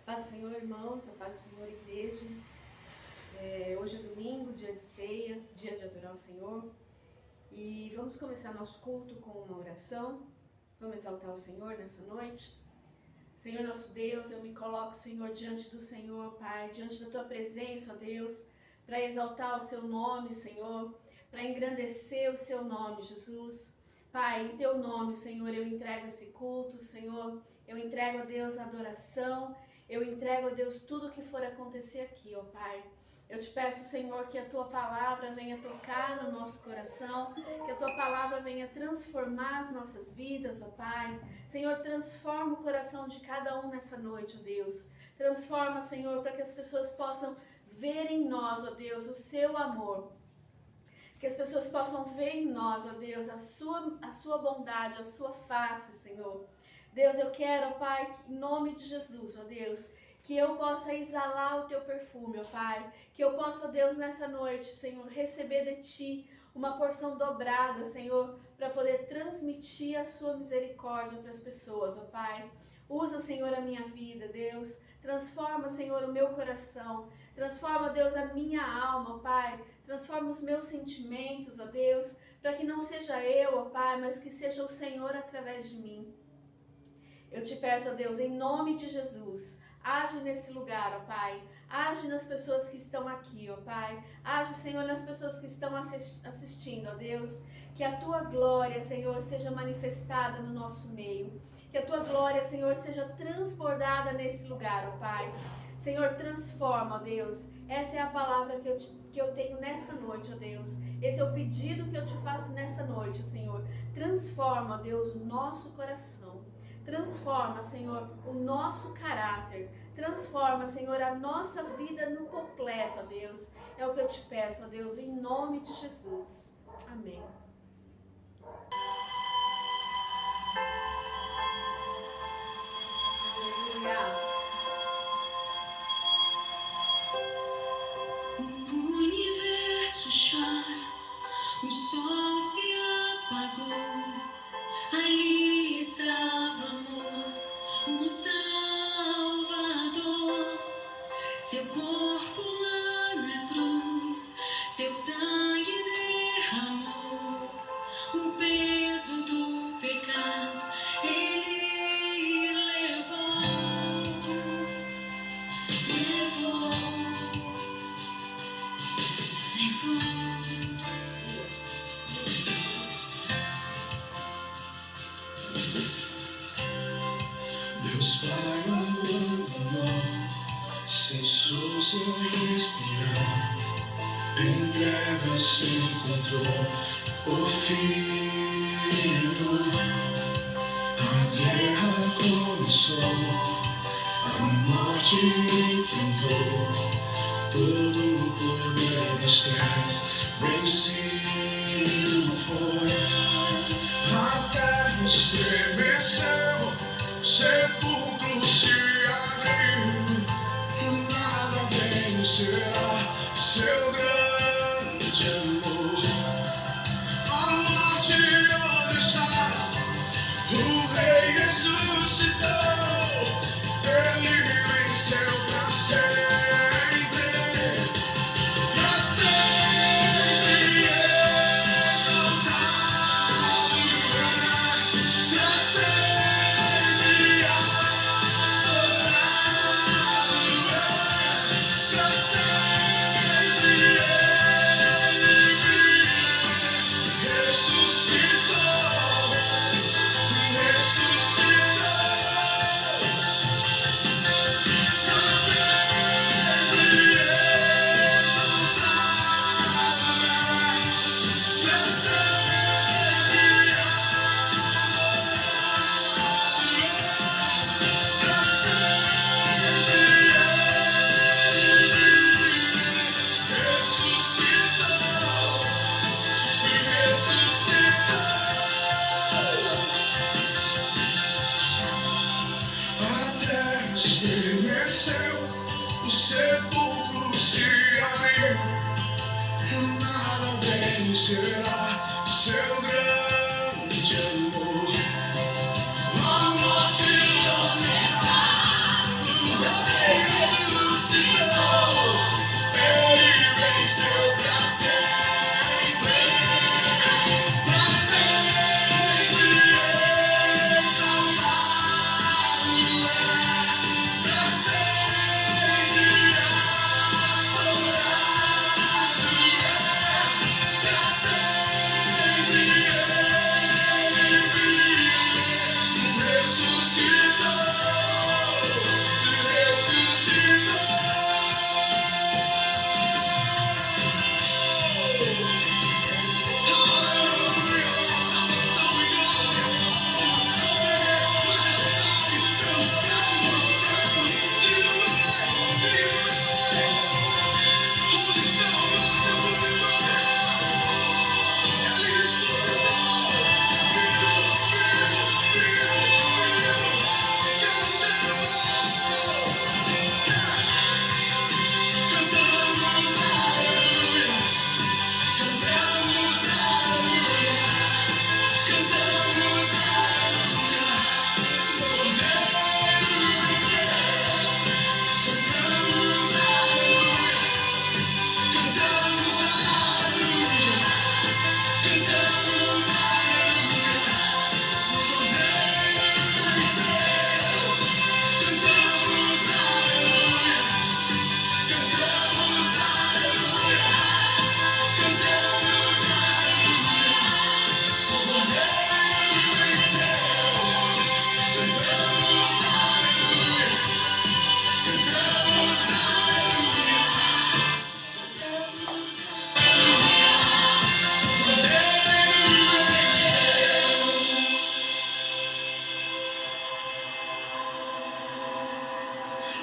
Paz do Senhor, irmãos, a paz do Senhor, igreja. Hoje é domingo, dia de ceia, dia de adorar o Senhor. E vamos começar nosso culto com uma oração. Vamos exaltar o Senhor nessa noite. Senhor nosso Deus, eu me coloco, Senhor, diante do Senhor, Pai, diante da Tua presença, ó Deus, para exaltar o Seu nome, Senhor, para engrandecer o Seu nome, Jesus. Pai, em Teu nome, Senhor, eu entrego esse culto, Senhor, eu entrego a Deus a adoração, eu entrego a Deus tudo que for acontecer aqui, ó Pai. Eu te peço, Senhor, que a Tua palavra venha tocar no nosso coração, que a Tua palavra venha transformar as nossas vidas, ó Pai. Senhor, transforma o coração de cada um nessa noite, ó Deus. Transforma, Senhor, para que as pessoas possam ver em nós, ó Deus, o Seu amor. Que as pessoas possam ver em nós, ó Deus, a sua bondade, a Sua face, Senhor. Deus, eu quero, ó Pai, em nome de Jesus, ó Deus, que eu possa exalar o Teu perfume, ó Pai. Que eu possa, ó Deus, nessa noite, Senhor, receber de Ti uma porção dobrada, Senhor, para poder transmitir a Sua misericórdia para as pessoas, ó Pai. Usa, Senhor, a minha vida, Deus. Transforma, Senhor, o meu coração. Transforma, Deus, a minha alma, ó Pai. Transforma os meus sentimentos, ó Deus, para que não seja eu, ó Pai, mas que seja o Senhor através de mim. Eu te peço, ó Deus, em nome de Jesus, age nesse lugar, ó Pai. Age nas pessoas que estão aqui, ó Pai. Age, Senhor, nas pessoas que estão assistindo, ó Deus. Que a Tua glória, Senhor, seja manifestada no nosso meio. Que a Tua glória, Senhor, seja transbordada nesse lugar, ó Pai. Senhor, transforma, ó Deus. Essa é a palavra que eu tenho nessa noite, ó Deus. Esse é o pedido que eu te faço nessa noite, Senhor. Transforma, ó Deus, o nosso coração. Transforma, Senhor, o nosso caráter. Transforma, Senhor, a nossa vida no completo, ó Deus. É o que eu te peço, ó Deus, em nome de Jesus. Amém. Aleluia. O universo chora, o sol se apagou. Ali estava morto o Salvador. Seu corpo lá na cruz, seu sangue derramou. O peso do pecado ele levou. Deus Pai o abandonou, cessou seu respirar. Em trevas se encontrou o Filho. A guerra começou, a morte enfrentou. Todo o poder das trevas vencido foi. A terra estremeceu, o sepulcro se abriu. Nada vencerá seu grande amor. A morte onde está, o Rei ressuscitou. Ele venceu pra sempre, pra sempre exaltado é, pra sempre adorado é, pra sempre ele ressuscitou, pra sempre exaltado pra sempre pra sempre ressuscitou. A terra estremeceu, o sepulcro se abriu. Nada vencerá seu grande amor. A morte onde está, o Rei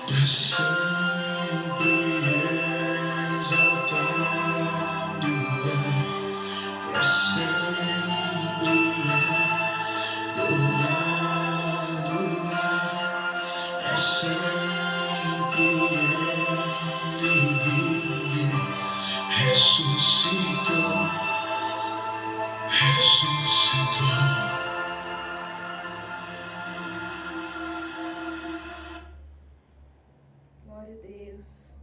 para sempre exaltado para sempre adorado para sempre ele vive, ressuscitou. Glória a Deus.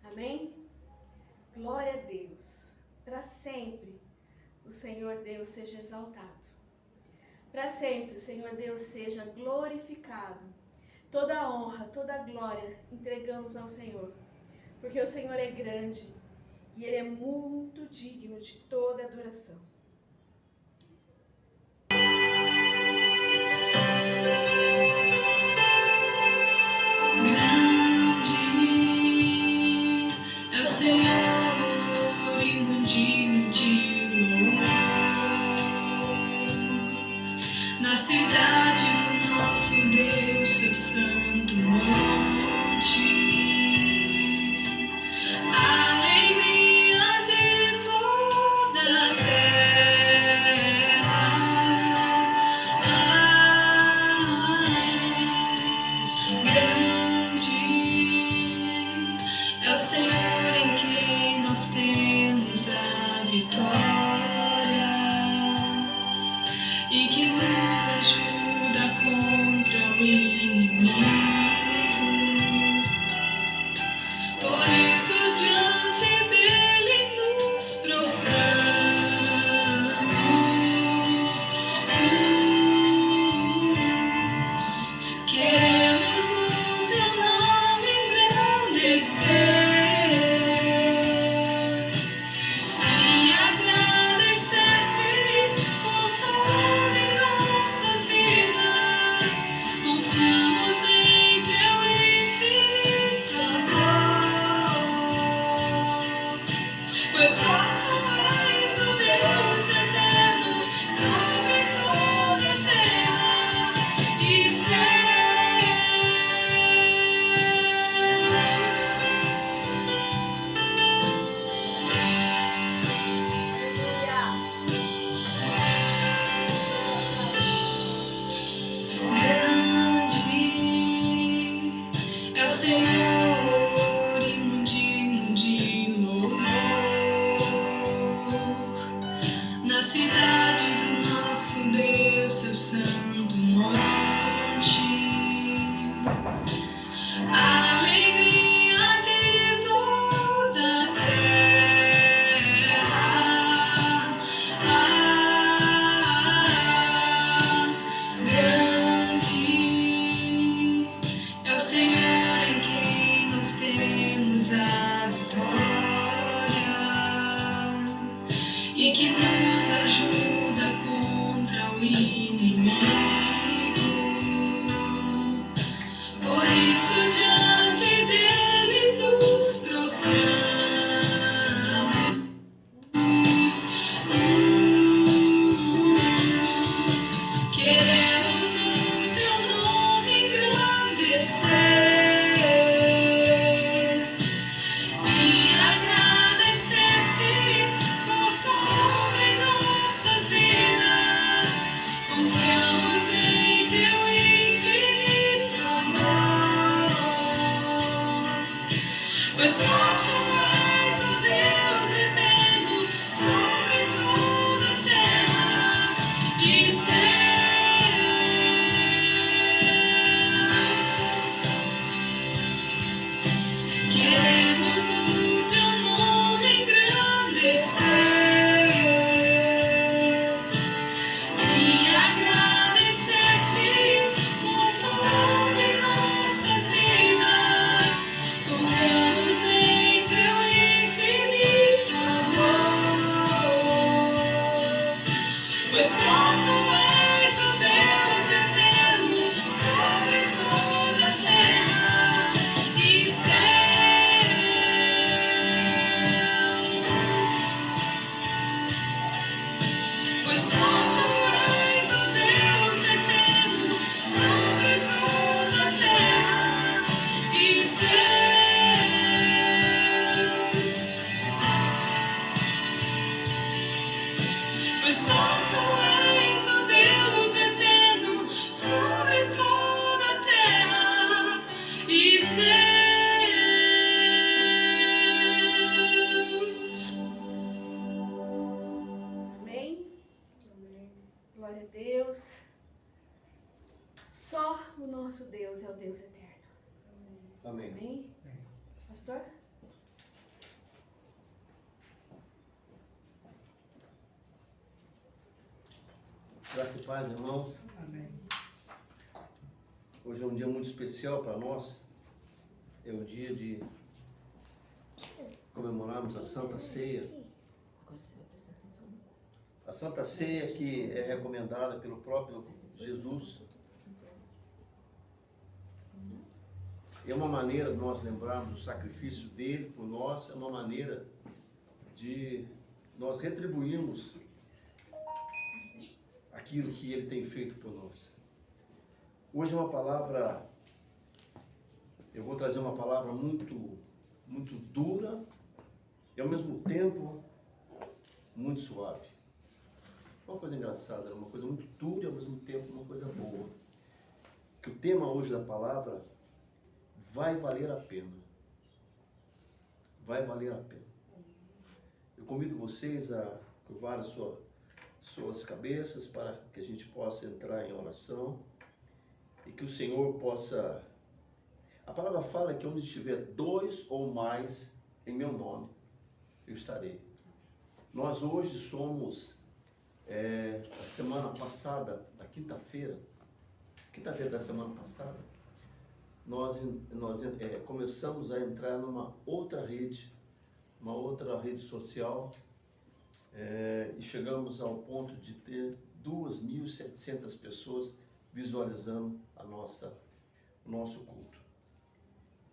Amém? Glória a Deus. Para sempre o Senhor Deus seja exaltado. Para sempre o Senhor Deus seja glorificado. Toda a honra, toda a glória entregamos ao Senhor. Porque o Senhor é grande e Ele é muito digno de toda adoração. Grande é o Senhor e muito digno de louvor. Na cidade do nosso Deus, seu santo monte, a alegria de toda a terra. Grande é o Senhor em quem nós temos a vitória e que nos ajuda contra o inimigo. Por isso diante dele nos prostramos. Queremos o teu nome engrandecer e agradecer-te por tudo em nossas vidas. Confiamos em teu infinito amor, pois só tu és o Deus eterno sobre toda a terra e céus. Grande é o Senhor e muito digno de louvor. Na cidade do nosso Deus, seu santo monte, a alegria de toda a terra. Grande é o Senhor em quem nós temos a vitória e que nos ajuda contra o inimigo. Por isso diante dele nos prostramos. Queremos o teu nome engrandecer e agradecer-te por tudo em nossas vidas. Confiamos em teu infinito amor, pois só tu és o Deus eterno sobre toda a terra e céus. Só o nosso Deus é o Deus eterno. Amém. Amém? Pastor? Graça e paz, irmãos. Amém. Hoje é um dia muito especial para nós. É o dia de comemorarmos a Santa Ceia. Agora você vai prestar atenção no culto. A Santa Ceia que é recomendada pelo próprio Jesus. É uma maneira de nós lembrarmos o sacrifício dele por nós, é uma maneira de nós retribuirmos aquilo que ele tem feito por nós. Hoje é uma palavra, eu vou trazer uma palavra muito dura e ao mesmo tempo muito suave. Uma coisa engraçada, uma coisa muito dura e ao mesmo tempo uma coisa boa. Que o tema hoje da palavra vai valer a pena. Vai valer a pena. Eu convido vocês a curvar as suas cabeças para que a gente possa entrar em oração e que o Senhor possa... A palavra fala que onde estiver 2 ou mais em meu nome, eu estarei. Nós hoje somos, a semana passada, na quinta-feira da semana passada, nós começamos a entrar numa outra rede social, e chegamos ao ponto de ter 2.700 pessoas visualizando o nosso culto.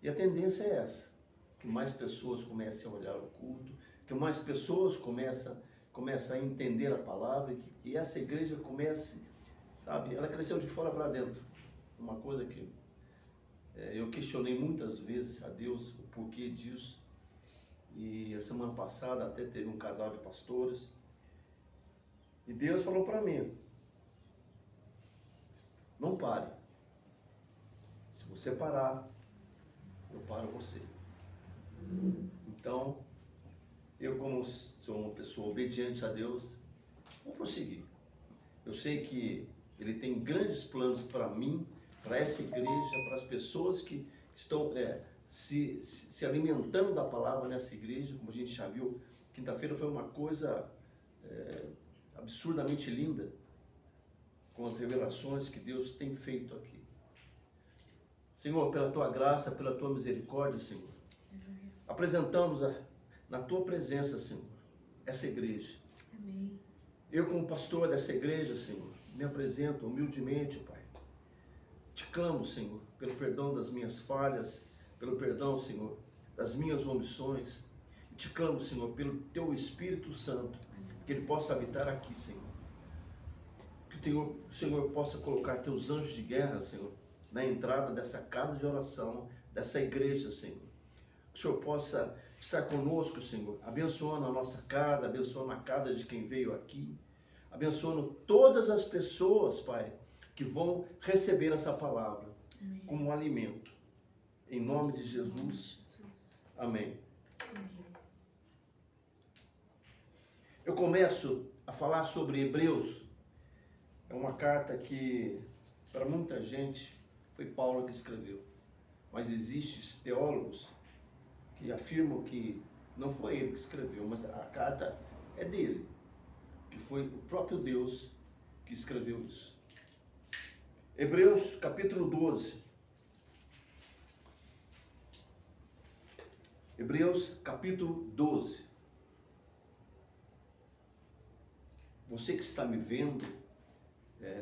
E a tendência é essa, que mais pessoas comecem a olhar o culto, que mais pessoas comecem a entender a palavra e essa igreja comece, sabe, ela cresceu de fora para dentro. Uma coisa que eu questionei muitas vezes a Deus o porquê disso. E a semana passada até teve um casal de pastores. E Deus falou para mim: não pare. Se você parar, eu paro você. Então, eu como sou uma pessoa obediente a Deus, vou prosseguir. Eu sei que Ele tem grandes planos para mim, para essa igreja, para as pessoas que estão se alimentando da palavra nessa igreja. Como a gente já viu, quinta-feira foi uma coisa absurdamente linda, com as revelações que Deus tem feito aqui. Senhor, pela Tua graça, pela Tua misericórdia, Senhor, apresentamos na Tua presença, Senhor, essa igreja. Amém. Eu como pastor dessa igreja, Senhor, me apresento humildemente, Pai. Te clamo, Senhor, pelo perdão das minhas falhas, pelo perdão, Senhor, das minhas omissões. E te clamo, Senhor, pelo Teu Espírito Santo, que Ele possa habitar aqui, Senhor. Que o Senhor possa colocar Teus anjos de guerra, Senhor, na entrada dessa casa de oração, dessa igreja, Senhor. Que o Senhor possa estar conosco, Senhor, abençoando a nossa casa, abençoando a casa de quem veio aqui, abençoando todas as pessoas, Pai, que vão receber essa palavra como um alimento. Em nome de Jesus. Amém. Eu começo a falar sobre Hebreus. É uma carta que, para muita gente, foi Paulo que escreveu. Mas existem teólogos que afirmam que não foi ele que escreveu, mas a carta é dele, que foi o próprio Deus que escreveu isso. Hebreus capítulo 12. Hebreus capítulo 12. Você que está me vendo,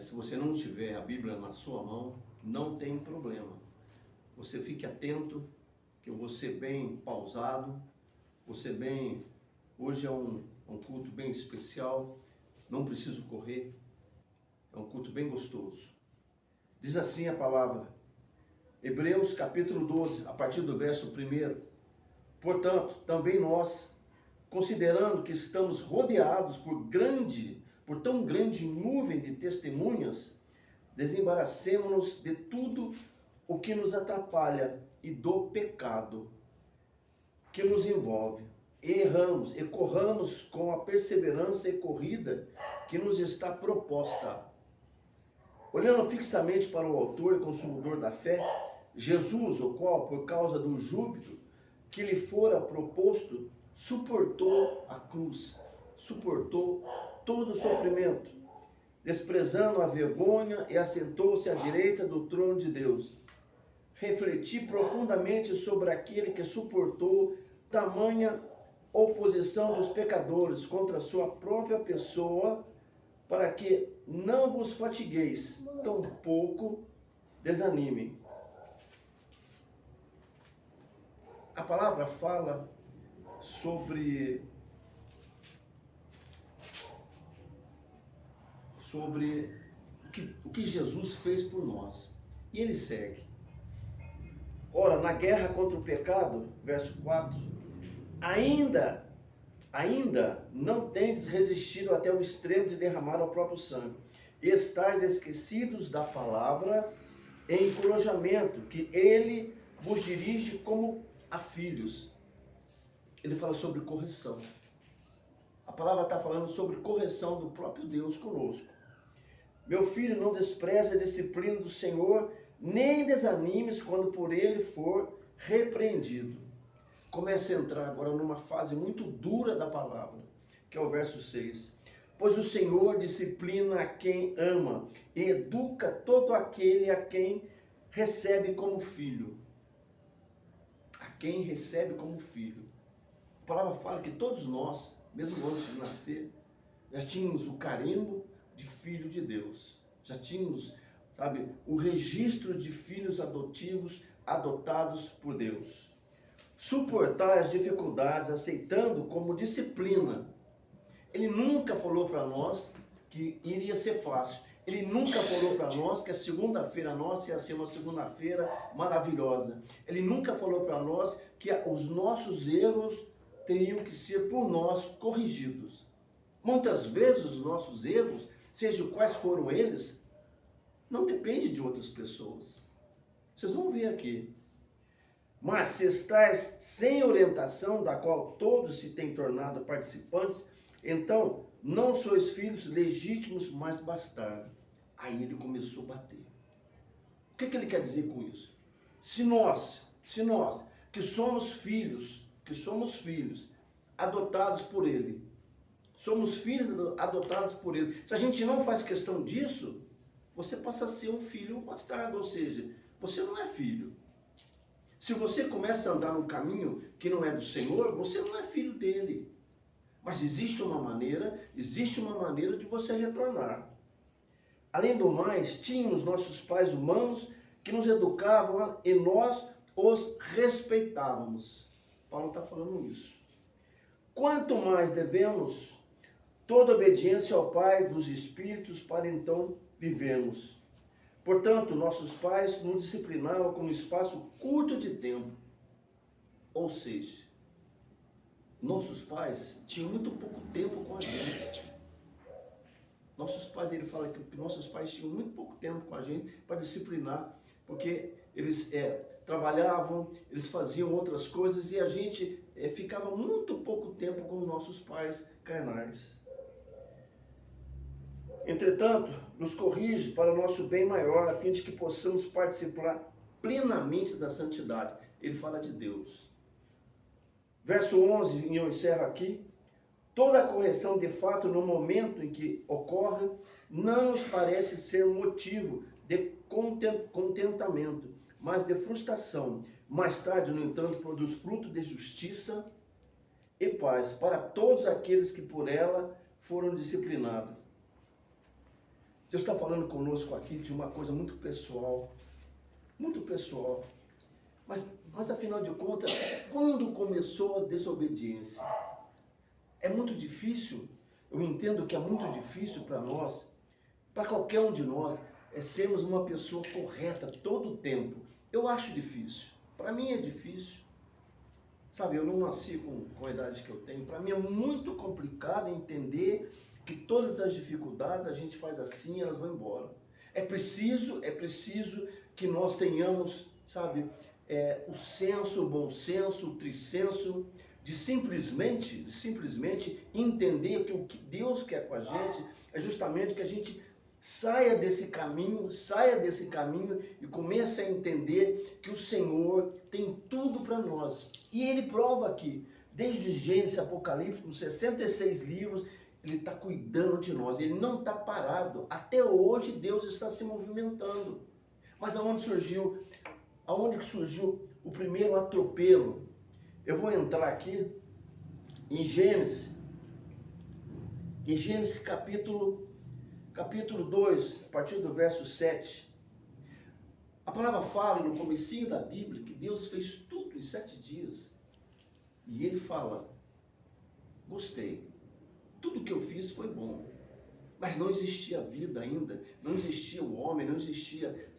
se você não tiver a Bíblia na sua mão, não tem problema. Você fique atento, que eu vou ser bem pausado, hoje é um culto bem especial, não preciso correr, é um culto bem gostoso. Diz assim a palavra, Hebreus capítulo 12, a partir do verso 1. Portanto, também nós, considerando que estamos rodeados por tão grande nuvem de testemunhas, desembaracemo-nos de tudo o que nos atrapalha e do pecado que nos envolve. Erramos e corramos com a perseverança e corrida que nos está proposta. Olhando fixamente para o autor e consumidor da fé, Jesus, o qual, por causa do júbilo que lhe fora proposto, suportou a cruz, suportou todo o sofrimento, desprezando a vergonha, e assentou-se à direita do trono de Deus. Refleti profundamente sobre aquele que suportou tamanha oposição dos pecadores contra a sua própria pessoa, para que não vos fatigueis, tampouco desanimem. A palavra fala sobre o que Jesus fez por nós. E ele segue. Ora, na guerra contra o pecado, verso 4, ainda não tendes resistido até o extremo de derramar o próprio sangue. E estáis esquecidos da palavra em encorajamento, que ele vos dirige como a filhos. Ele fala sobre correção. A palavra está falando sobre correção do próprio Deus conosco. Meu filho, não despreze a disciplina do Senhor, nem desanimes quando por ele for repreendido. Começa a entrar agora numa fase muito dura da palavra, que é o verso 6. Pois o Senhor disciplina a quem ama e educa todo aquele a quem recebe como filho. A quem recebe como filho. A palavra fala que todos nós, mesmo antes de nascer, já tínhamos o carimbo de filho de Deus. Já tínhamos, o registro de filhos adotivos, adotados por Deus. Suportar as dificuldades, aceitando como disciplina. Ele nunca falou para nós que iria ser fácil. Ele nunca falou para nós que a segunda-feira nossa ia ser uma segunda-feira maravilhosa. Ele nunca falou para nós que os nossos erros teriam que ser por nós corrigidos. Muitas vezes os nossos erros, sejam quais foram eles, não depende de outras pessoas. Vocês vão ver aqui. Mas se estáis sem orientação, da qual todos se têm tornado participantes, então não sois filhos legítimos, mas bastardos. Aí ele começou a bater. O que ele quer dizer com isso? Se nós que somos filhos adotados por ele, somos filhos adotados por ele, se a gente não faz questão disso, você passa a ser um filho bastardo, ou seja, você não é filho. Se você começa a andar num caminho que não é do Senhor, você não é filho dele. Mas existe uma maneira de você retornar. Além do mais, tínhamos nossos pais humanos que nos educavam e nós os respeitávamos. Paulo está falando isso. Quanto mais devemos toda obediência ao Pai dos Espíritos para então vivermos. Portanto, nossos pais nos disciplinavam com um espaço curto de tempo. Ou seja, nossos pais tinham muito pouco tempo com a gente. Nossos pais, ele fala que nossos pais tinham muito pouco tempo com a gente para disciplinar, porque eles trabalhavam, eles faziam outras coisas e a gente ficava muito pouco tempo com nossos pais carnais. Entretanto, nos corrige para o nosso bem maior, a fim de que possamos participar plenamente da santidade. Ele fala de Deus. Verso 11, e eu encerro aqui. Toda correção, de fato, no momento em que ocorre, não nos parece ser motivo de contentamento, mas de frustração. Mais tarde, no entanto, produz fruto de justiça e paz para todos aqueles que por ela foram disciplinados. Deus está falando conosco aqui de uma coisa muito pessoal. Muito pessoal. Mas afinal de contas, quando começou a desobediência? É muito difícil, eu entendo que é muito difícil para nós, para qualquer um de nós, sermos uma pessoa correta todo o tempo. Eu acho difícil, para mim é difícil. Sabe, eu não nasci com a idade que eu tenho, para mim é muito complicado entender que todas as dificuldades a gente faz assim e elas vão embora. É preciso que nós tenhamos, sabe, o senso, o bom senso, o trisenso, de simplesmente entender que o que Deus quer com a gente é justamente que a gente Saia desse caminho e comece a entender que o Senhor tem tudo para nós. E Ele prova aqui, desde Gênesis, Apocalipse, nos 66 livros, Ele está cuidando de nós, Ele não está parado. Até hoje Deus está se movimentando. Mas aonde que surgiu o primeiro atropelo? Eu vou entrar aqui em Gênesis capítulo 2, a partir do verso 7. A palavra fala no comecinho da Bíblia que Deus fez tudo em 7 dias. E Ele fala, gostei, tudo que eu fiz foi bom. Mas não existia vida ainda, não existia o homem, não existia,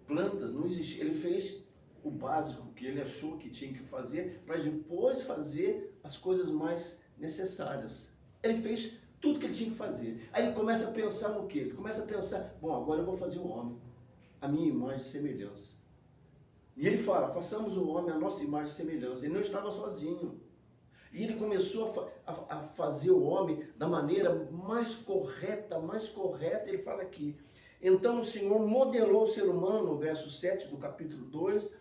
plantas, não existia. Ele fez o básico que Ele achou que tinha que fazer, para depois fazer as coisas mais necessárias. Ele fez tudo que ele tinha que fazer. Aí ele começa a pensar no quê? Ele começa a pensar, bom, agora eu vou fazer o homem, a minha imagem e semelhança. E ele fala, façamos o homem a nossa imagem e semelhança. Ele não estava sozinho. E ele começou a fazer o homem da maneira mais correta. Ele fala aqui, então o Senhor modelou o ser humano, no verso 7 do capítulo 2,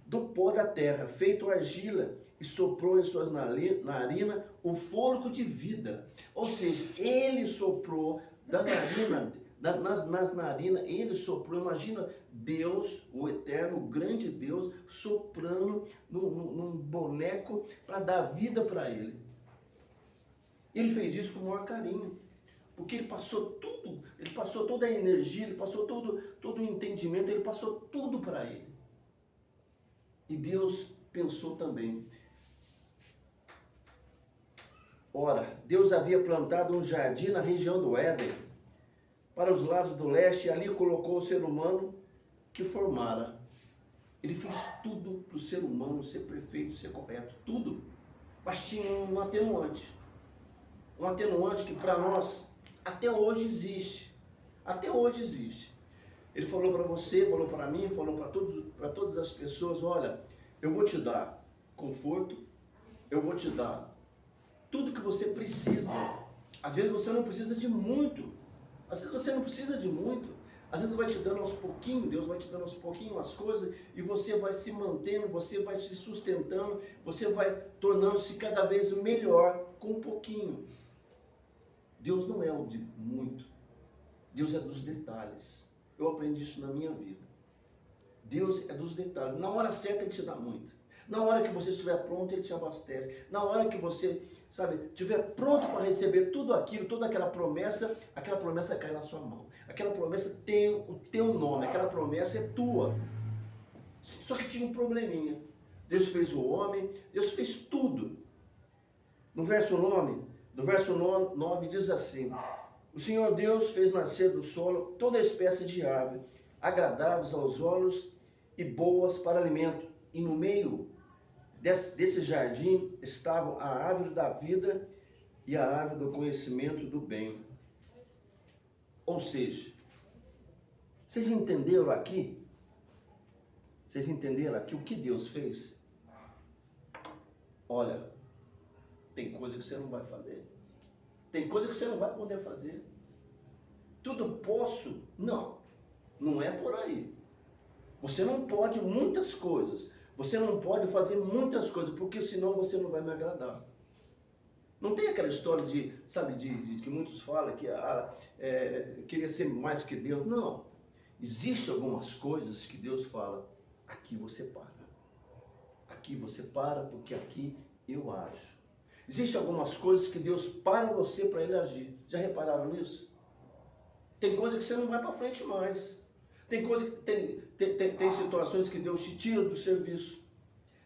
do pó da terra, feito argila, e soprou em suas narinas o fôlego de vida. Ou seja, Ele soprou da narina, nas narinas, Ele soprou. Imagina Deus, o eterno, o grande Deus, soprando num boneco para dar vida para ele. Ele fez isso com o maior carinho, porque ele passou tudo, ele passou toda a energia, ele passou todo o entendimento, ele passou tudo para ele. E Deus pensou também. Ora, Deus havia plantado um jardim na região do Éden, para os lados do leste, e ali colocou o ser humano que formara. Ele fez tudo para o ser humano ser perfeito, ser correto, tudo. Mas tinha um atenuante que para nós até hoje existe. Até hoje existe. Ele falou para você, falou para mim, falou para todas as pessoas, olha, eu vou te dar conforto, eu vou te dar tudo que você precisa. Às vezes você não precisa de muito. Às vezes você não precisa de muito. Às vezes vai te dando aos pouquinhos, Deus vai te dando aos pouquinhos as coisas, e você vai se mantendo, você vai se sustentando, você vai tornando-se cada vez melhor com um pouquinho. Deus não é o de muito. Deus é dos detalhes. Eu aprendi isso na minha vida. Deus é dos detalhes. Na hora certa Ele te dá muito. Na hora que você estiver pronto, Ele te abastece. Na hora que você, estiver pronto para receber tudo aquilo, toda aquela promessa cai na sua mão. Aquela promessa tem o teu nome, aquela promessa é tua. Só que tinha um probleminha. Deus fez o homem, Deus fez tudo. No verso 9 diz assim, o Senhor Deus fez nascer do solo toda espécie de árvore, agradáveis aos olhos e boas para alimento. E no meio desse jardim estavam a árvore da vida e a árvore do conhecimento do bem. Ou seja, vocês entenderam aqui? Vocês entenderam aqui o que Deus fez? Olha, tem coisa que você não vai fazer. Tem coisa que você não vai poder fazer. Tudo posso? Não, não é por aí. Você não pode muitas coisas. Você não pode fazer muitas coisas, porque senão você não vai me agradar. Não tem aquela história de que muitos falam que queria ser mais que Deus. Não. Existem algumas coisas que Deus fala, aqui você para. Aqui você para, porque aqui eu ajo. Existem algumas coisas que Deus para você para Ele agir. Já repararam nisso? Tem coisa que você não vai para frente mais. Tem situações que Deus te tira do serviço.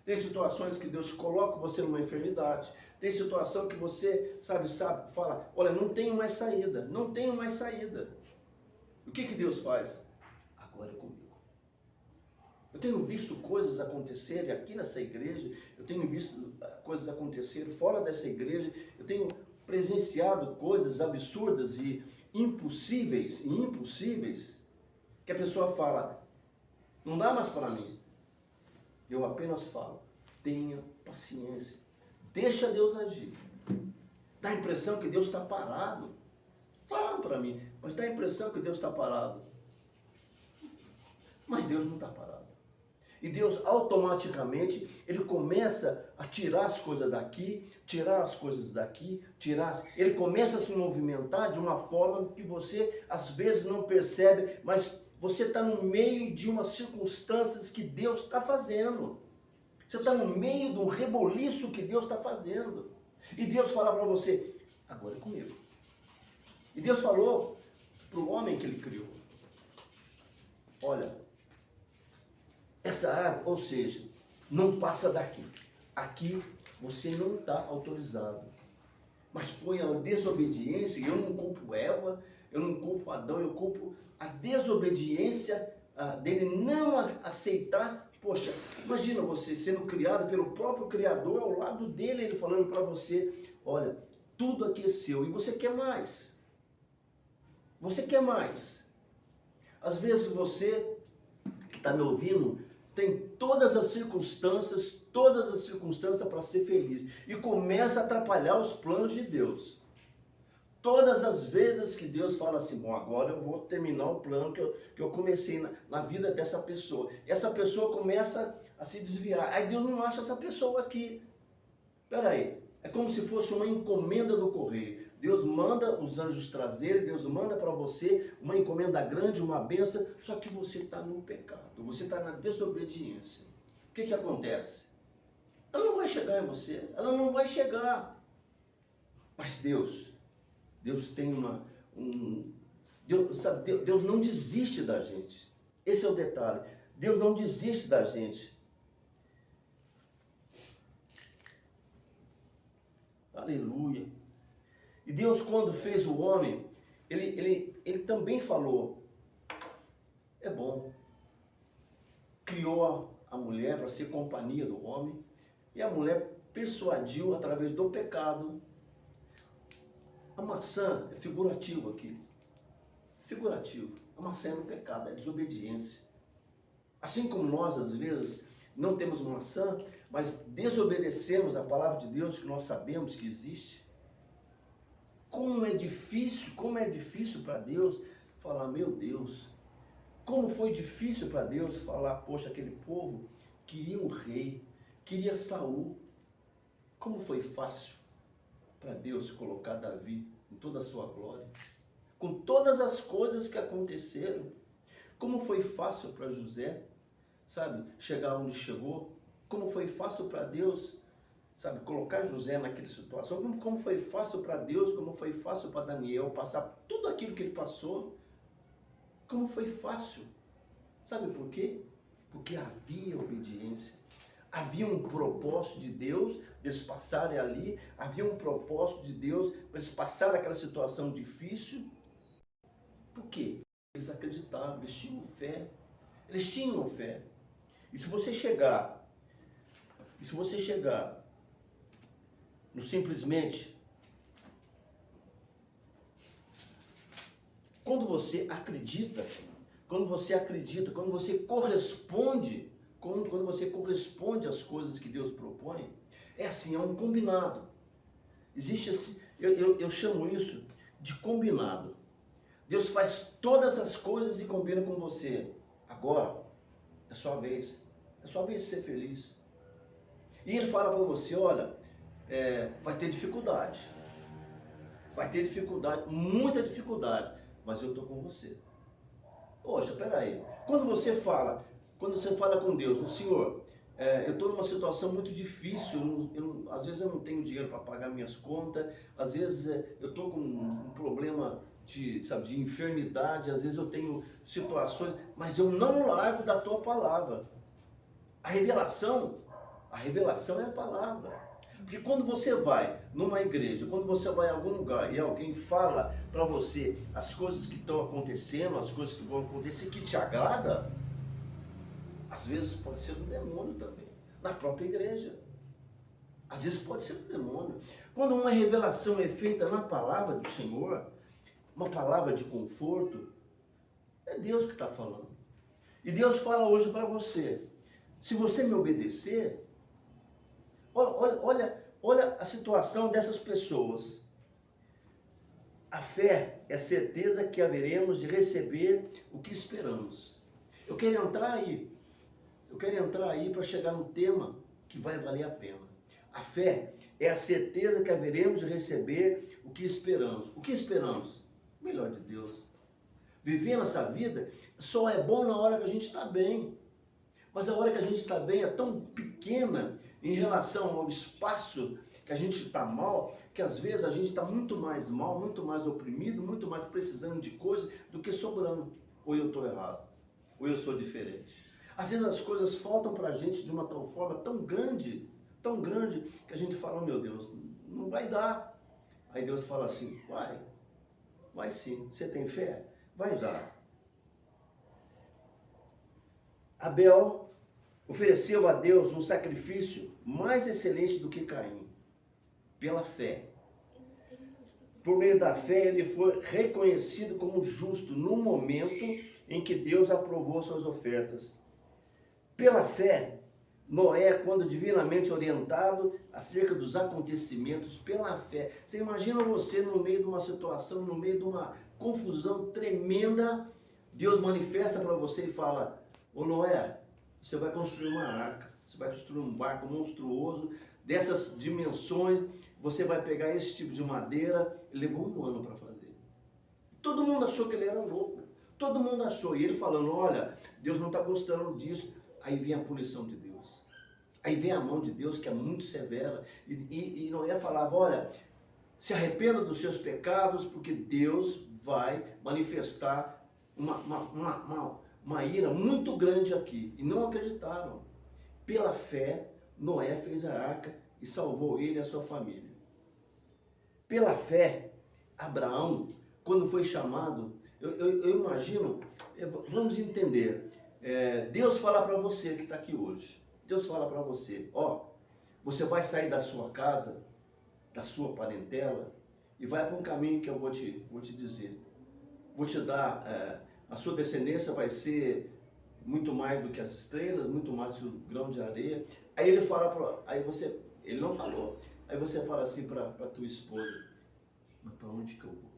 Tem situações que Deus coloca você numa enfermidade. Tem situação que você, fala, olha, não tenho mais saída. Não tenho mais saída. O que Deus faz? Agora é comigo. Eu tenho visto coisas acontecerem aqui nessa igreja, eu tenho visto coisas acontecerem fora dessa igreja, eu tenho presenciado coisas absurdas e impossíveis, que a pessoa fala, não dá mais para mim. Eu apenas falo, tenha paciência, deixa Deus agir. Dá a impressão que Deus está parado. Fala para mim, Mas dá a impressão que Deus está parado. Mas Deus não está parado. E Deus automaticamente, Ele começa a tirar as coisas daqui, tirar as coisas daqui, Ele começa a se movimentar de uma forma que você às vezes não percebe, mas você está no meio de umas circunstâncias que Deus está fazendo. Você está no meio de um reboliço que Deus está fazendo. E Deus fala para você, agora é comigo. E Deus falou para o homem que Ele criou, olha, essa árvore, ou seja, não passa daqui. Aqui você não está autorizado. Mas foi a desobediência, e eu não culpo Eva, eu não culpo Adão, eu culpo a desobediência dele não aceitar. Poxa, imagina você sendo criado pelo próprio Criador, ao lado dele, ele falando para você, olha, tudo aqui é seu, e você quer mais. Você quer mais. Às vezes você que está me ouvindo, tem todas as circunstâncias para ser feliz. E começa a atrapalhar os planos de Deus. Todas as vezes que Deus fala assim, bom, agora eu vou terminar o plano que eu comecei na vida dessa pessoa. Essa pessoa começa a se desviar. Aí Deus não acha essa pessoa aqui. Espera aí. É como se fosse uma encomenda do correio. Deus manda os anjos trazerem, Deus manda para você uma encomenda grande, uma bênção, só que você está no pecado, você está na desobediência. O que acontece? Ela não vai chegar em você, ela não vai chegar. Mas Deus tem Deus não desiste da gente. Esse é o detalhe. Deus não desiste da gente. Aleluia. E Deus, quando fez o homem, ele também falou, é bom. Criou a mulher para ser companhia do homem, e a mulher persuadiu através do pecado. A maçã é figurativo aqui. Figurativo. A maçã é no pecado, é desobediência. Assim como nós, às vezes, não temos maçã, mas desobedecemos a palavra de Deus que nós sabemos que existe. Como é difícil para Deus falar, meu Deus, como foi difícil para Deus falar, poxa, aquele povo queria um rei, queria Saul. Como foi fácil para Deus colocar Davi em toda a sua glória, com todas as coisas que aconteceram. Como foi fácil para José, sabe, chegar onde chegou. Como foi fácil para Deus, sabe, colocar José naquela situação. Como foi fácil para Deus, como foi fácil para Daniel passar tudo aquilo que ele passou. Como foi fácil. Sabe por quê? Porque havia obediência. Havia um propósito de Deus, eles passarem ali. Havia um propósito de Deus para eles passarem aquela situação difícil. Por quê? Eles acreditavam, eles tinham fé. Eles tinham fé. E se você chegar no simplesmente, quando você acredita, quando você corresponde, quando você corresponde às coisas que Deus propõe, é assim, é um combinado. Existe assim, eu chamo isso de combinado. Deus faz todas as coisas e combina com você. Agora, é sua vez. É sua vez de ser feliz. E Ele fala para você, olha, vai ter dificuldade. Vai ter dificuldade, muita dificuldade, mas eu estou com você. Poxa, peraí. Quando você fala com Deus, o Senhor, eu estou numa situação muito difícil, às vezes eu não tenho dinheiro para pagar minhas contas, às vezes eu estou com um problema de enfermidade, às vezes eu tenho situações, mas eu não largo da tua palavra. A revelação é a palavra. Porque quando você vai numa igreja, quando você vai em algum lugar e alguém fala para você as coisas que estão acontecendo, as coisas que vão acontecer, que te agrada, às vezes pode ser um demônio também, na própria igreja. Às vezes pode ser um demônio. Quando uma revelação é feita na palavra do Senhor, uma palavra de conforto, é Deus que está falando. E Deus fala hoje para você, se você me obedecer, olha a situação dessas pessoas. A fé é a certeza que haveremos de receber o que esperamos. Eu quero entrar aí para chegar num tema que vai valer a pena. A fé é a certeza que haveremos de receber o que esperamos. O que esperamos? O melhor de Deus. Viver nessa vida só é bom na hora que a gente está bem. Mas a hora que a gente está bem é tão pequena em relação ao espaço que a gente está mal, que às vezes a gente está muito mais mal, muito mais oprimido, muito mais precisando de coisas do que sobrando. Ou eu estou errado, ou eu sou diferente. Às vezes as coisas faltam para a gente de uma tal forma tão grande, que a gente fala, oh, meu Deus, não vai dar. Aí Deus fala assim, vai sim, você tem fé? Vai dar. Abel ofereceu a Deus um sacrifício mais excelente do que Caim, pela fé. Por meio da fé, ele foi reconhecido como justo no momento em que Deus aprovou suas ofertas. Pela fé, Noé, quando divinamente orientado acerca dos acontecimentos, pela fé. Você imagina você no meio de uma situação, no meio de uma confusão tremenda, Deus manifesta para você e fala, ô Noé, você vai construir uma arca, você vai construir um barco monstruoso, dessas dimensões, você vai pegar esse tipo de madeira, ele levou 1 ano para fazer. Todo mundo achou que ele era louco, todo mundo achou, e ele falando, olha, Deus não está gostando disso, aí vem a punição de Deus. Aí vem a mão de Deus, que é muito severa, e Noé falava, olha, se arrependa dos seus pecados, porque Deus vai manifestar uma ira muito grande aqui. E não acreditaram. Pela fé, Noé fez a arca e salvou ele e a sua família. Pela fé, Abraão, quando foi chamado, eu imagino, vamos entender, Deus fala para você que está aqui hoje, Deus fala para você, você vai sair da sua casa, da sua parentela, e vai para um caminho que eu vou te dizer. Vou te dar, a sua descendência vai ser muito mais do que as estrelas, muito mais que o grão de areia. Aí ele fala, ele não falou, aí você fala assim para tua esposa, mas para onde que eu vou?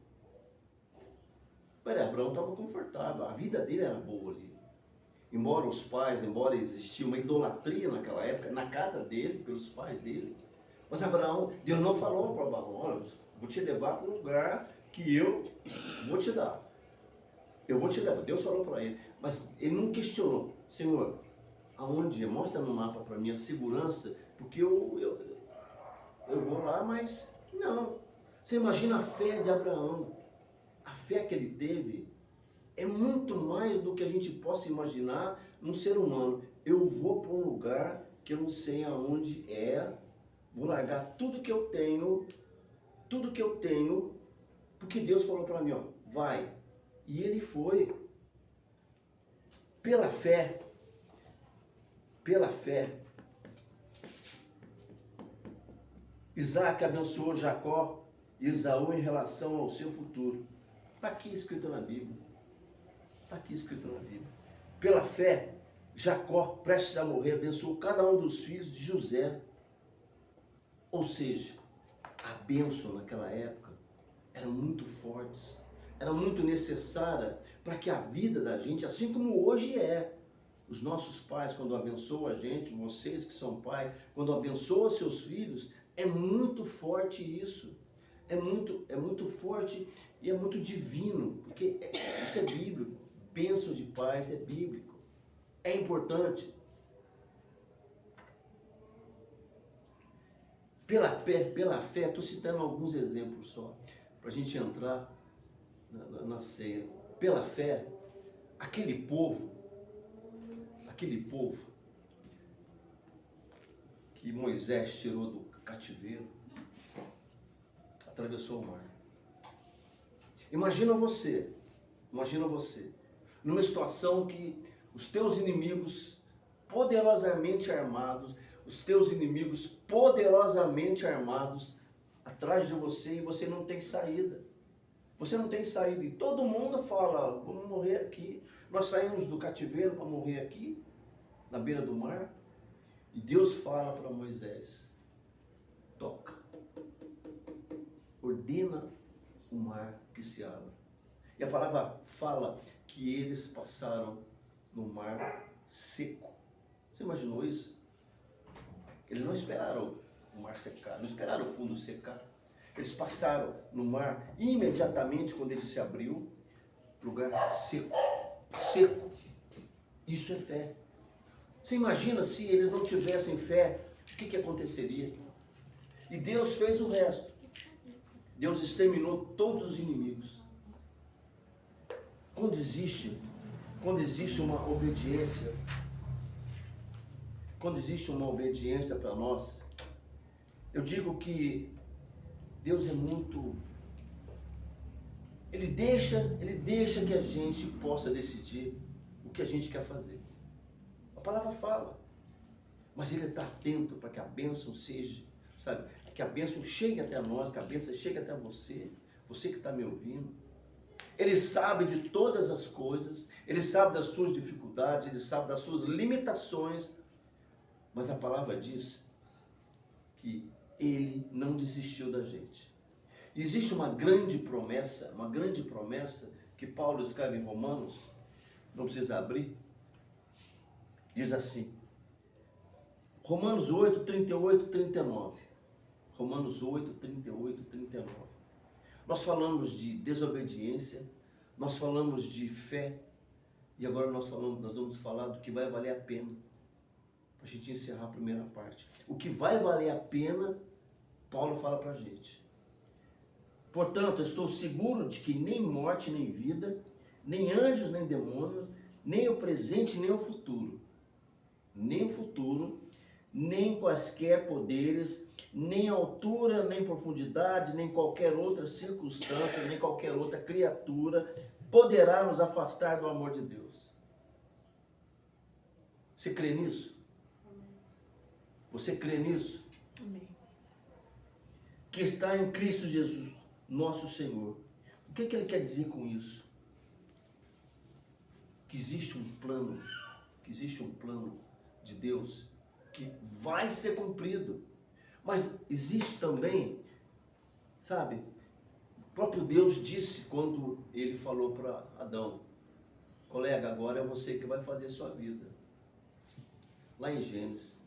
Abraão estava confortável, a vida dele era boa ali. Embora existia uma idolatria naquela época, na casa dele, pelos pais dele. Mas Abraão, Deus não falou para Abraão, olha, vou te levar para um lugar que eu vou te dar. Eu vou te levar. Deus falou para ele, mas ele não questionou. Senhor, aonde? Mostra no mapa para mim a segurança, porque eu vou lá, mas não. Você imagina a fé de Abraão. A fé que ele teve é muito mais do que a gente possa imaginar num ser humano. Eu vou para um lugar que eu não sei aonde é, vou largar tudo que eu tenho, porque Deus falou para mim, vai. E ele foi. Pela fé, Isaac abençoou Jacó e Esaú em relação ao seu futuro. Está aqui escrito na Bíblia. Pela fé, Jacó, prestes a morrer, abençoou cada um dos filhos de José. Ou seja, a bênção naquela época era muito forte, era muito necessária para que a vida da gente, assim como hoje é, os nossos pais, quando abençoam a gente, vocês que são pais, quando abençoam seus filhos, é muito forte isso. É muito forte e é muito divino, porque isso é bíblico. Bênção de pais é bíblico. É importante. Pela fé, estou citando alguns exemplos só, para a gente entrar na ceia. Pela fé, aquele povo que Moisés tirou do cativeiro, atravessou o mar. Imagina você, numa situação que os teus inimigos poderosamente armados, atrás de você, e você não tem saída. E todo mundo fala, vamos morrer aqui. Nós saímos do cativeiro para morrer aqui, na beira do mar. E Deus fala para Moisés, toca, ordena o mar que se abre. E a palavra fala que eles passaram no mar seco. Você imaginou isso? Eles não esperaram o mar secar, não esperaram o fundo secar. Eles passaram no mar e imediatamente, quando ele se abriu, lugar seco. Seco. Isso é fé. Você imagina se eles não tivessem fé, o que aconteceria? E Deus fez o resto. Deus exterminou todos os inimigos. Quando existe uma obediência, para nós, eu digo que Deus é muito... Ele deixa que a gente possa decidir o que a gente quer fazer. A palavra fala, mas Ele está atento para que a bênção seja, sabe? Que a bênção chegue até nós, que a bênção chegue até você que está me ouvindo. Ele sabe de todas as coisas, Ele sabe das suas dificuldades, Ele sabe das suas limitações, mas a palavra diz que Ele não desistiu da gente. Existe uma grande promessa que Paulo escreve em Romanos, não precisa abrir, diz assim, Romanos 8, 38, 39. Romanos 8, 38, 39. Nós falamos de desobediência, nós falamos de fé, e agora nós vamos falar do que vai valer a pena. Para a gente encerrar a primeira parte. O que vai valer a pena, Paulo fala para a gente. Portanto, eu estou seguro de que nem morte, nem vida, nem anjos, nem demônios, nem o presente, nem o futuro, nem quaisquer poderes, nem altura, nem profundidade, nem qualquer outra circunstância, nem qualquer outra criatura poderá nos afastar do amor de Deus. Você crê nisso? Você crê nisso? Amém. Que está em Cristo Jesus, nosso Senhor. O que Ele quer dizer com isso? Que existe um plano de Deus que vai ser cumprido. Mas existe também, sabe, o próprio Deus disse quando Ele falou para Adão, colega, agora é você que vai fazer a sua vida. Lá em Gênesis,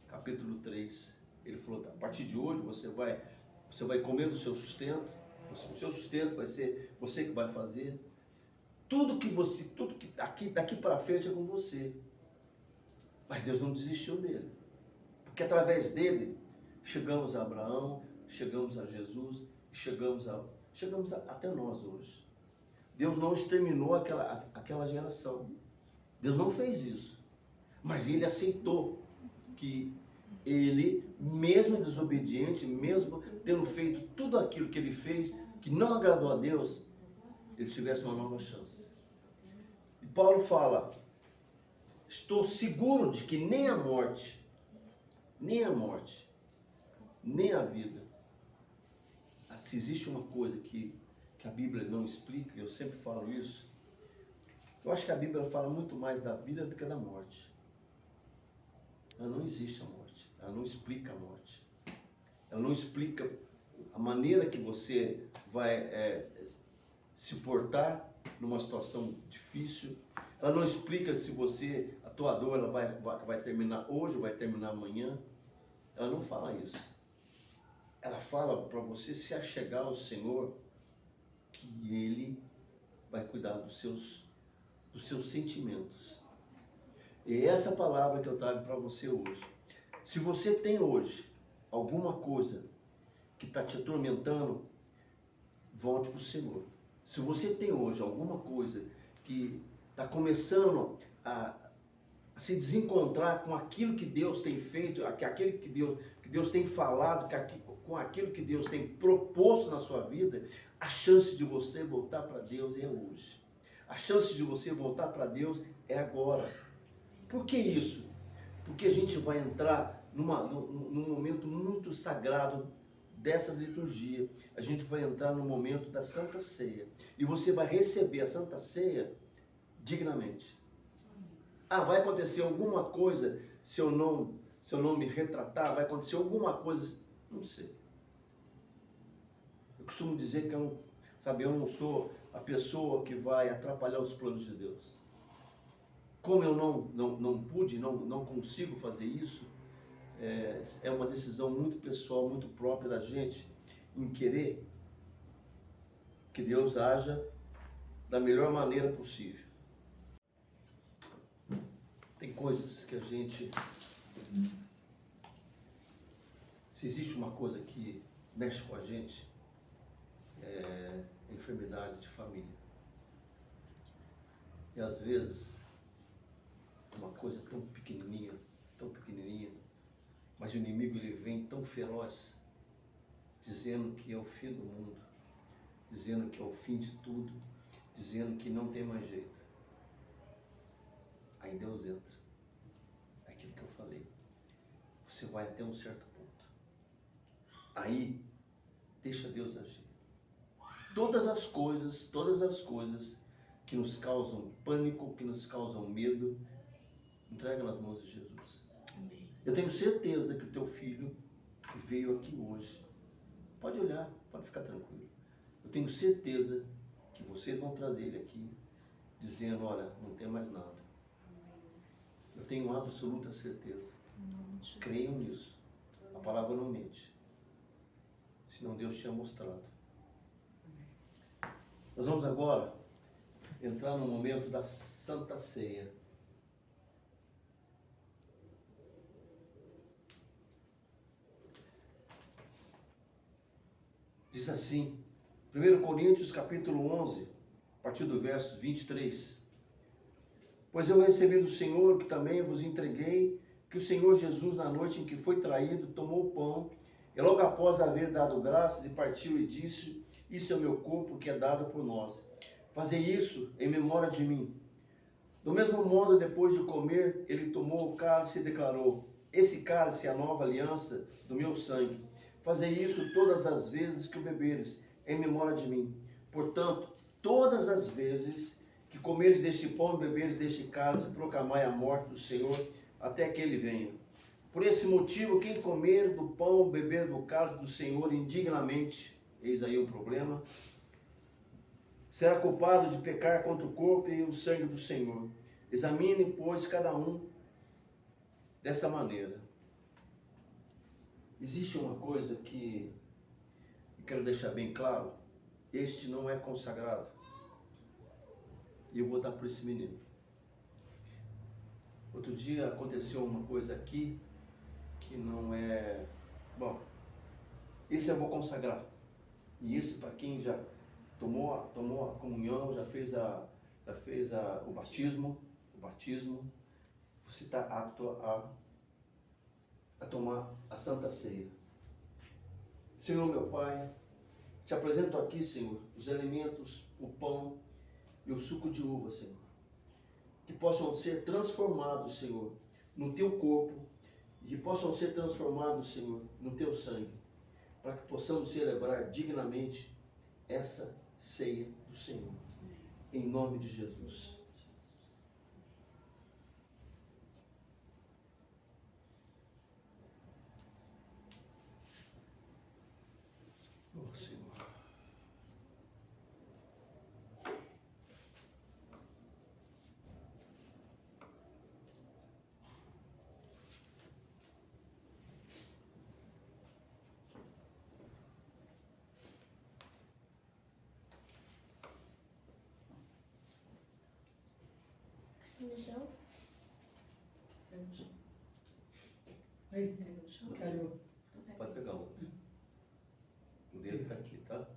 capítulo 3, Ele falou, a partir de hoje você vai comer do seu sustento, o seu sustento vai ser você que vai fazer. Tudo que daqui para frente é com você. Mas Deus não desistiu dele. Porque através dele, chegamos a Abraão, chegamos a Jesus, chegamos até nós hoje. Deus não exterminou aquela geração. Deus não fez isso. Mas Ele aceitou que Ele, mesmo desobediente, mesmo tendo feito tudo aquilo que Ele fez, que não agradou a Deus, Ele tivesse uma nova chance. E Paulo fala, estou seguro de que nem a morte, nem a vida, se existe uma coisa que a Bíblia não explica, eu sempre falo isso, eu acho que a Bíblia fala muito mais da vida do que da morte. Ela não existe a morte, ela não explica a morte, ela não explica a maneira que você vai se portar numa situação difícil, ela não explica se a tua dor ela vai terminar hoje ou vai terminar amanhã, ela não fala isso. Ela fala para você se achegar ao Senhor, que Ele vai cuidar dos seus sentimentos. E é essa palavra que eu trago para você hoje. Se você tem hoje alguma coisa que está te atormentando, volte para o Senhor. Se você tem hoje alguma coisa que está começando a se desencontrar com aquilo que Deus tem feito, aquilo que Deus tem falado, com aquilo que Deus tem proposto na sua vida, a chance de você voltar para Deus é hoje. A chance de você voltar para Deus é agora. Por que isso? Porque a gente vai entrar num momento muito sagrado dessa liturgia. A gente vai entrar no momento da Santa Ceia. E você vai receber a Santa Ceia dignamente. Vai acontecer alguma coisa se eu não me retratar? Vai acontecer alguma coisa? Não sei. Eu costumo dizer que eu não sou a pessoa que vai atrapalhar os planos de Deus. Como eu não consigo fazer isso, é uma decisão muito pessoal, muito própria da gente, em querer que Deus haja da melhor maneira possível. Tem coisas que a gente... Se existe uma coisa que mexe com a gente, é a enfermidade de família. E às vezes, uma coisa tão pequenininha, mas o inimigo ele vem tão feroz, dizendo que é o fim do mundo, dizendo que é o fim de tudo, dizendo que não tem mais jeito. Aí Deus entra. É aquilo que eu falei. Você vai até um certo ponto. Aí, deixa Deus agir. Todas as coisas que nos causam pânico, que nos causam medo, entrega nas mãos de Jesus. Amém. Eu tenho certeza que o teu filho que veio aqui hoje, pode olhar, pode ficar tranquilo. Eu tenho certeza que vocês vão trazer ele aqui, dizendo, olha, não tem mais nada. Eu tenho absoluta certeza. Creiam nisso. A palavra não mente. Senão Deus tinha mostrado. Nós vamos agora entrar no momento da Santa Ceia. Diz assim, 1 Coríntios capítulo 11, a partir do verso 23. Pois eu recebi do Senhor, que também vos entreguei, que o Senhor Jesus, na noite em que foi traído, tomou o pão, e logo após haver dado graças, e partiu e disse, isso é o meu corpo que é dado por nós. Fazei isso em memória de mim. Do mesmo modo, depois de comer, ele tomou o cálice e declarou, esse cálice é a nova aliança do meu sangue. Fazei isso todas as vezes que o beberes, em memória de mim. Portanto, todas as vezes que comeres deste pão e beberes deste cálice, proclamai a morte do Senhor, até que ele venha. Por esse motivo, quem comer do pão, beber do cálice do Senhor indignamente, eis aí o problema, será culpado de pecar contra o corpo e o sangue do Senhor. Examine, pois, cada um dessa maneira. Existe uma coisa que eu quero deixar bem claro, este não é consagrado. E eu vou dar para esse menino. Outro dia aconteceu uma coisa aqui que não é... Bom, esse eu vou consagrar. E esse para quem já tomou a comunhão, já fez o batismo, você está apto a tomar a Santa Ceia. Senhor meu Pai, te apresento aqui, Senhor, os alimentos, o pão e o suco de uva, Senhor, que possam ser transformados, Senhor, no teu corpo, e que possam ser transformados, Senhor, no teu sangue, para que possamos celebrar dignamente essa ceia do Senhor, em nome de Jesus. Oh, Senhor. No chão? É no chão. Aí, É no chão? caiu. Então pega. Pode pegar outro. O dedo está aqui, tá?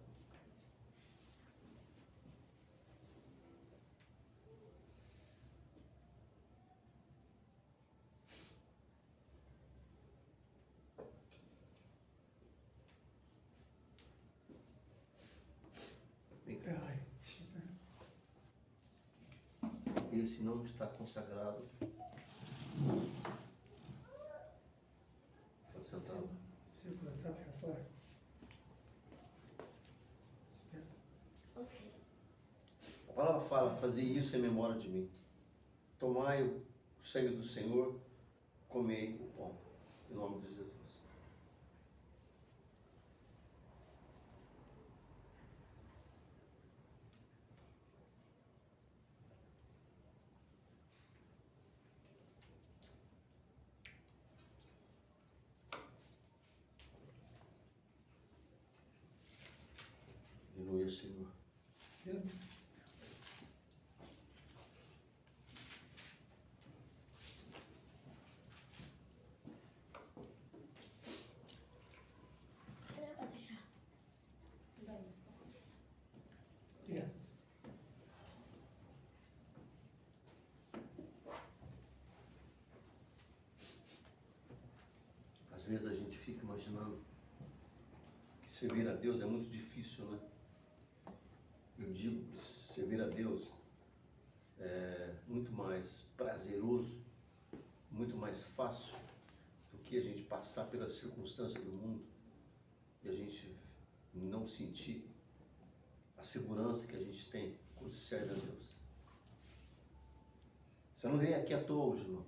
Vem cá. Ai, X, né? Esse não está consagrado. Pode sentar. Segura, tá? Fica só. Espera. Ok. A palavra fala, fazer isso em memória de mim. Tomai o sangue do Senhor, comei o pão. Em nome de Jesus. vezes a gente fica imaginando que servir a Deus é muito difícil, né? Eu digo que servir a Deus é muito mais prazeroso, muito mais fácil do que a gente passar pelas circunstâncias do mundo e a gente não sentir a segurança que a gente tem quando serve a Deus. Você não veio aqui à toa hoje, não.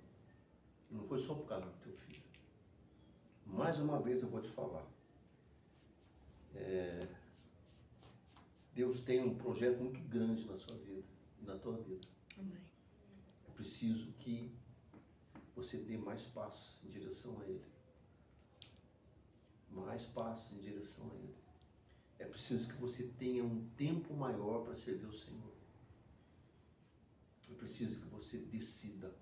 Não foi só por causa do teu filho. Mais uma vez eu vou te falar. Deus tem um projeto muito grande na sua vida e na tua vida. Amém. É preciso que você dê mais passos em direção a Ele. Mais passos em direção a Ele. É preciso que você tenha um tempo maior para servir o Senhor. É preciso que você decida.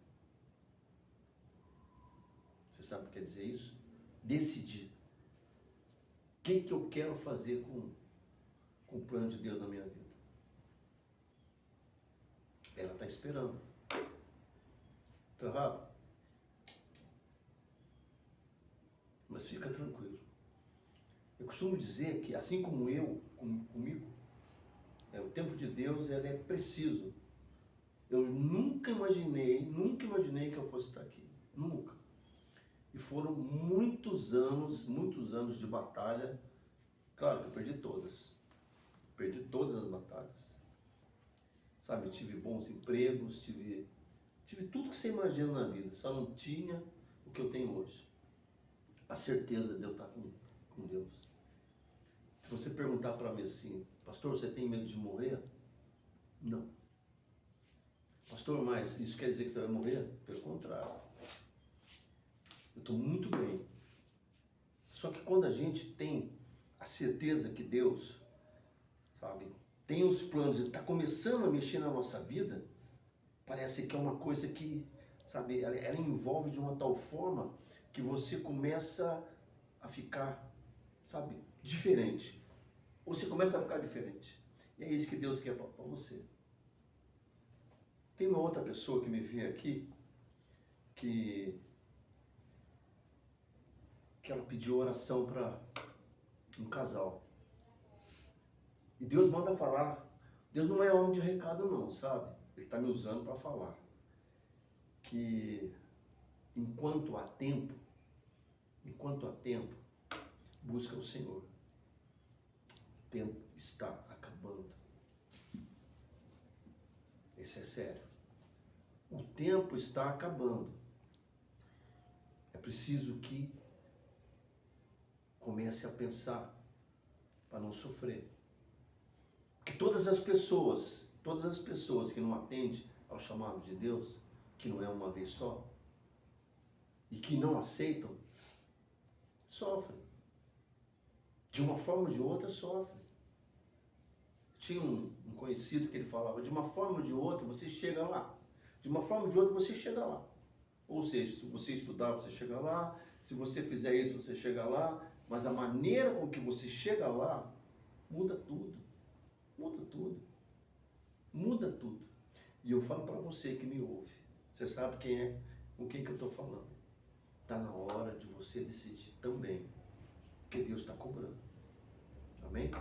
Você sabe o que quer dizer isso? Decidir. O que eu quero fazer com o plano de Deus na minha vida? Ela está esperando. Está errado? Mas fica tranquilo. Eu costumo dizer que, assim como comigo, o tempo de Deus ele é preciso. Eu nunca imaginei que eu fosse estar aqui. Nunca. E foram muitos anos de batalha. Claro que eu perdi todas. Perdi todas as batalhas. Sabe, tive bons empregos, tive tudo que você imagina na vida. Só não tinha o que eu tenho hoje. A certeza de eu estar com Deus. Se você perguntar para mim assim, pastor, você tem medo de morrer? Não. Pastor, mas isso quer dizer que você vai morrer? Pelo contrário. Eu estou muito bem. Só que quando a gente tem a certeza que Deus, sabe, tem os planos e está começando a mexer na nossa vida, parece que é uma coisa que, sabe, ela envolve de uma tal forma que você começa a ficar, sabe, diferente. Você começa a ficar diferente. E é isso que Deus quer para você. Tem uma outra pessoa que me veio aqui, que ela pediu oração para um casal. E Deus manda falar. Deus não é homem de recado não, sabe? Ele está me usando para falar. Que enquanto há tempo, busca o Senhor. O tempo está acabando. Isso é sério. O tempo está acabando. É preciso que comece a pensar para não sofrer. Porque todas as pessoas que não atendem ao chamado de Deus, que não é uma vez só, e que não aceitam, sofrem. De uma forma ou de outra, sofrem. Tinha um conhecido que ele falava, de uma forma ou de outra, você chega lá. De uma forma ou de outra, você chega lá. Ou seja, se você estudar, você chega lá. Se você fizer isso, você chega lá. Mas a maneira com que você chega lá, muda tudo. Muda tudo. Muda tudo. E eu falo para você que me ouve. Você sabe com quem que eu estou falando. Está na hora de você decidir também. Porque Deus está cobrando. Amém?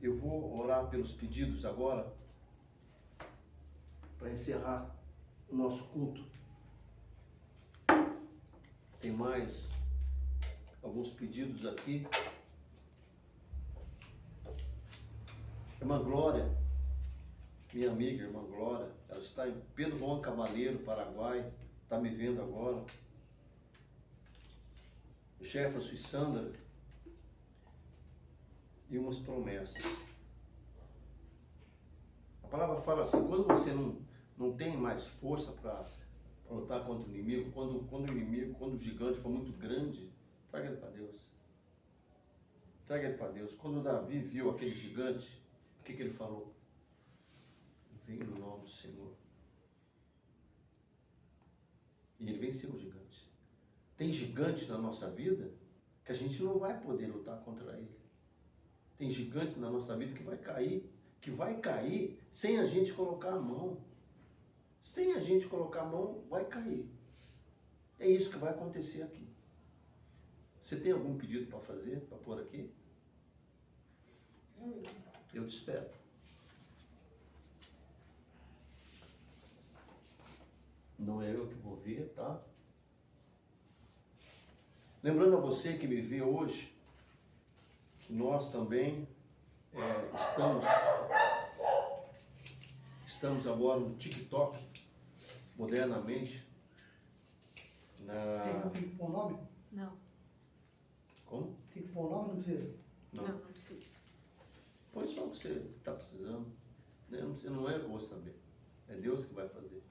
Eu vou orar pelos pedidos agora, para encerrar o nosso culto. Tem mais alguns pedidos aqui. Irmã Glória, minha amiga, irmã Glória, ela está em Pedro Juan Cabaleiro, Paraguai, está me vendo agora. O Jefferson e Sandra, e umas promessas. A palavra fala assim, quando você não tem mais força para lutar contra o inimigo, quando o gigante for muito grande, traga ele para Deus. Traga ele para Deus. Quando Davi viu aquele gigante, o que ele falou? Vem no nome do Senhor. E ele venceu o gigante. Tem gigantes na nossa vida que a gente não vai poder lutar contra ele. Tem gigante na nossa vida que vai cair sem a gente colocar a mão. Sem a gente colocar a mão, vai cair. É isso que vai acontecer aqui. Você tem algum pedido para fazer, para pôr aqui? Eu te espero. Não é eu que vou ver, tá? Lembrando a você que me vê hoje, que nós também estamos agora no TikTok, modernamente. Tem que pôr o nome? Não, Como? Tem que pôr o nome, não precisa? não precisa. Põe só o que você está precisando. Não é eu que vou saber. É Deus que vai fazer.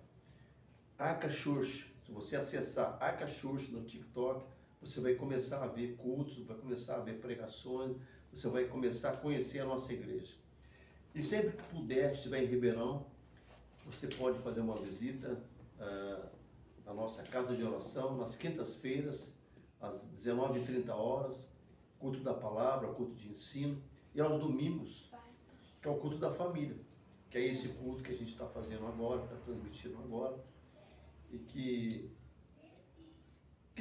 Arca Church. Se você acessar Arca Church no TikTok, você vai começar a ver cultos, vai começar a ver pregações, você vai começar a conhecer a nossa igreja. E sempre que puder, estiver em Ribeirão, você pode fazer uma visita na nossa casa de oração, nas quintas-feiras, às 19h30, culto da palavra, culto de ensino, e aos domingos, que é o culto da família, que é esse culto que a gente está fazendo agora, está transmitindo agora, e que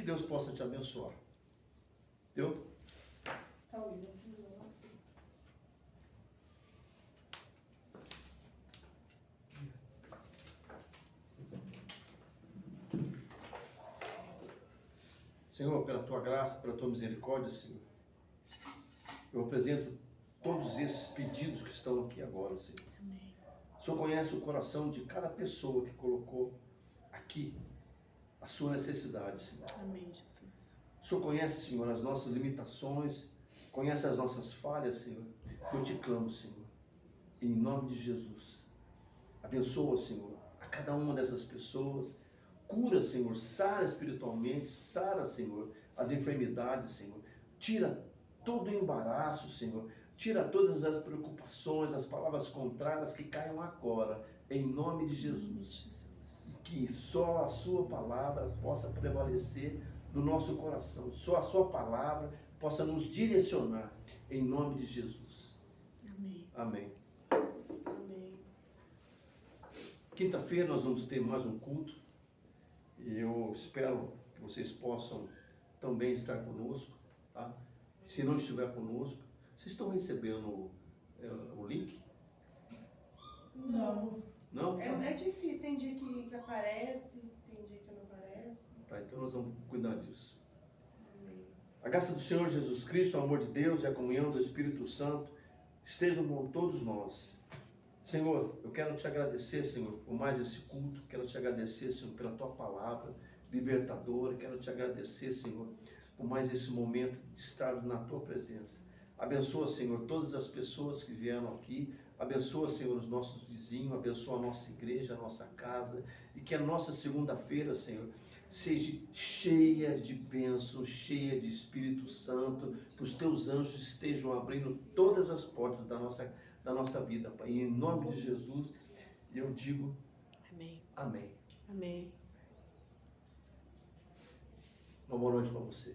Deus possa te abençoar. Entendeu? Senhor, pela tua graça, pela tua misericórdia, Senhor, eu apresento todos esses pedidos que estão aqui agora, Senhor. Amém. O Senhor conhece o coração de cada pessoa que colocou aqui a sua necessidade, Senhor. Amém, Jesus. O Senhor conhece, Senhor, as nossas limitações, conhece as nossas falhas, Senhor. Eu te clamo, Senhor, em nome de Jesus. Abençoa, Senhor, a cada uma dessas pessoas. Cura, Senhor, sara espiritualmente, sara, Senhor, as enfermidades, Senhor. Tira todo o embaraço, Senhor. Tira todas as preocupações, as palavras contrárias que caiam agora, em nome de Jesus. Que só a sua palavra possa prevalecer no nosso coração. Só a sua palavra possa nos direcionar, em nome de Jesus. Amém. Amém. Amém. Quinta-feira nós vamos ter mais um culto. E eu espero que vocês possam também estar conosco, tá? Se não estiver conosco, vocês estão recebendo o link? Não. Não? É difícil, tem dia que aparece, tem dia que não aparece. Tá, então nós vamos cuidar disso. A graça do Senhor Jesus Cristo, o amor de Deus e a comunhão do Espírito Santo estejam com todos nós. Senhor, eu quero te agradecer, Senhor, por mais esse culto. Quero te agradecer, Senhor, pela tua palavra libertadora. Quero te agradecer, Senhor, por mais esse momento de estar na tua presença. Abençoa, Senhor, todas as pessoas que vieram aqui. Abençoa, Senhor, os nossos vizinhos. Abençoa a nossa igreja, a nossa casa. E que a nossa segunda-feira, Senhor, seja cheia de bênçãos, cheia de Espírito Santo. Que os teus anjos estejam abrindo todas as portas da nossa vida, Pai. E em nome de Jesus, eu digo Amém. amém. Amém. Uma boa noite para você.